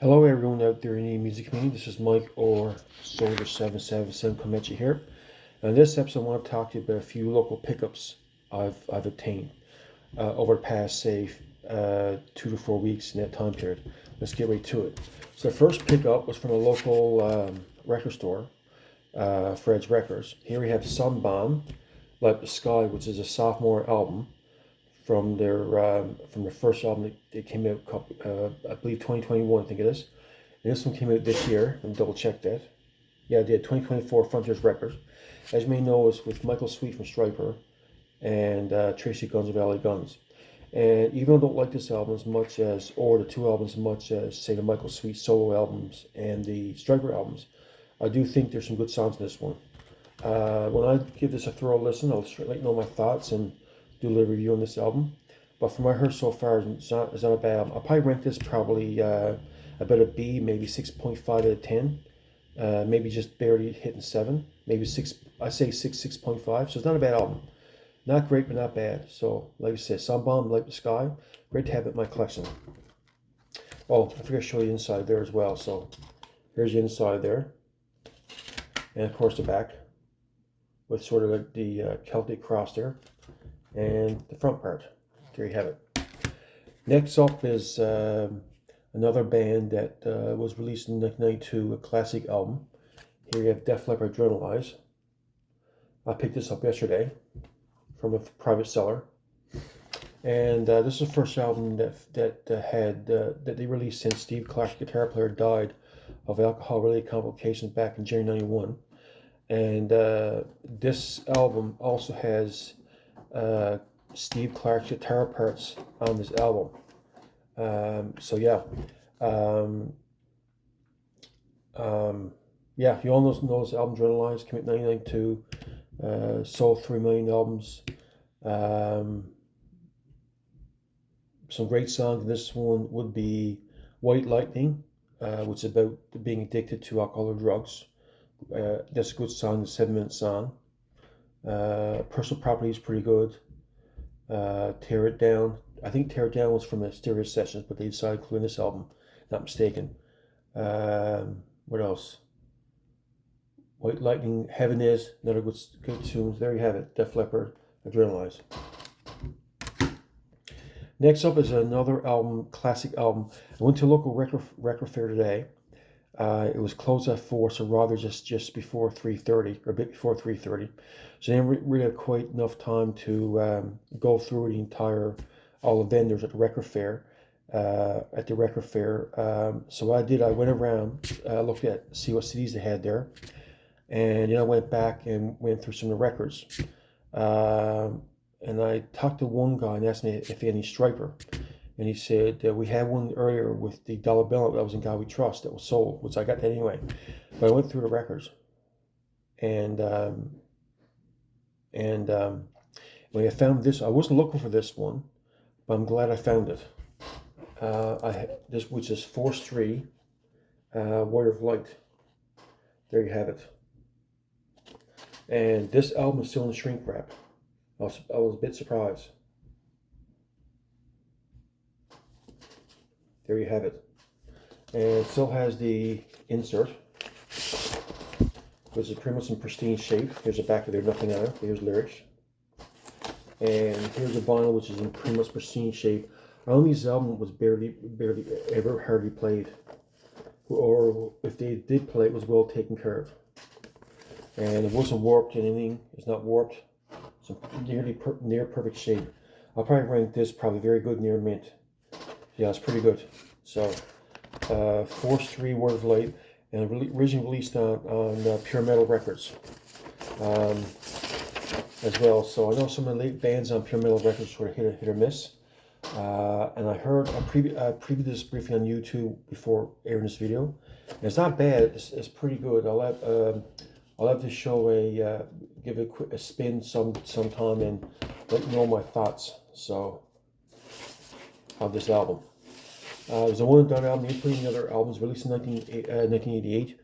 Hello everyone out there in the music community. This is Mike or Soldier777 coming at you here. Now in this episode I want to talk to you about a few local pickups I've obtained over the past say 2 to 4 weeks in that time period. Let's get right to it. So the first pickup was from a local record store, Fred's Records. Here we have Sunbomb, Light the Sky, which is a sophomore album from their first album that came out, I believe 2021, I think it is. And this one came out this year. Let me double check that. Yeah, I did. 2024 Frontiers Records. As you may know, it's with Michael Sweet from Stryper and Tracy Guns of LA Guns. And even though I don't like this album as much as, or the two albums as much as, say, the Michael Sweet solo albums and the Stryper albums, I do think there's some good songs in this one. When I give this a thorough listen, I'll let you know my thoughts and do a little review on this album. But from what I heard so far, it's not a bad album. I'll probably rank this probably about a B, maybe 6.5 out of 10. Maybe just barely hitting 7. Maybe 6, I say 6.5. So it's not a bad album. Not great, but not bad. So, like I said, Sunbomb, Light the Sky. Great to have it in my collection. Oh, I forgot to show you the inside there as well. So, here's the inside there. And of course the back, with sort of like the Celtic cross there. And the front part. There you have it. Next up is another band that was released in 1992, a classic album. Here you have Def Leppard Adrenalize. I picked this up yesterday from a private seller. And this is the first album that they released since Steve Clark, guitar player, died of alcohol-related complications back in January '91. And this album also has Steve Clark's guitar parts on this album. So yeah, yeah. You all know this album, Adrenalize, came out in 1992. Sold 3 million albums. Some great songs. This one would be White Lightning, which is about being addicted to alcohol or drugs. That's a good song, the 7-minute song. Personal Property is pretty good. Tear It Down. I think Tear It Down was from the Stereo Sessions, but they decided to include in this album, not mistaken. What else? White Lightning, Heaven Is, another good tune. There you have it, Def Leppard, Adrenalize. Next up is another album, classic album. I went to a local record fair today. It was closed at 4, so rather just before 3:30, or a bit before 3:30. So I didn't really have quite enough time to go through all the vendors at the record fair. So what I did, I went around, looked at, see what CDs they had there, and I went back and went through some of the records. And I talked to one guy and asked me if he had any Stryper. And he said, we had one earlier with the dollar bill that was in God We Trust that was sold, which I got that anyway. But I went through the records. And when I found this, I wasn't looking for this one, but I'm glad I found it. This, which is Force 3, Warrior of Light. There you have it. And this album is still in shrink wrap. I was a bit surprised. There you have it. And it still has the insert, which is pretty much in pristine shape. Here's the back of there, nothing on it. Here's lyrics. And here's the vinyl, which is in pretty much pristine shape. This album was barely ever hardly played. Or if they did play, it was well taken care of. And it wasn't warped in anything. It's not warped. It's near perfect shape. I'll probably rank this probably very good, near mint. Yeah, it's pretty good. So, Force 3, Word of Light, and originally released on Pure Metal Records as well. So I know some of the late bands on Pure Metal Records sort of hit or miss. And I heard I previewed this briefly on YouTube before airing this video. And it's not bad. It's pretty good. I'll have to show give it a spin sometime and let you know my thoughts. So, of this album. It was a one and done album, including other albums released in 1988.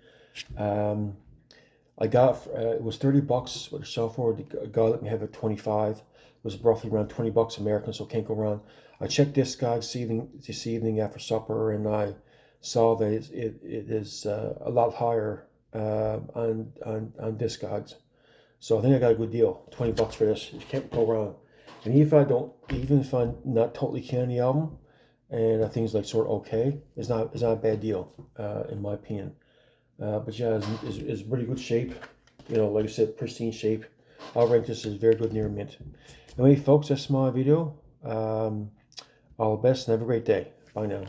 I got it was $30 with a sell for. The guy let me have it 25. It was roughly around $20 American, so can't go wrong. I checked this guy this evening after supper, and I saw that it is a lot higher on Discogs. So I think I got a good deal. $20 for this. You can't go wrong. And even if I'm not totally keen on the album, and I think it's like sort of okay, it's not a bad deal, in my opinion. But yeah, it's really good shape. You know, like I said, pristine shape. I'll rank this as very good near mint. Anyway, folks, that's my video. All the best and have a great day. Bye now.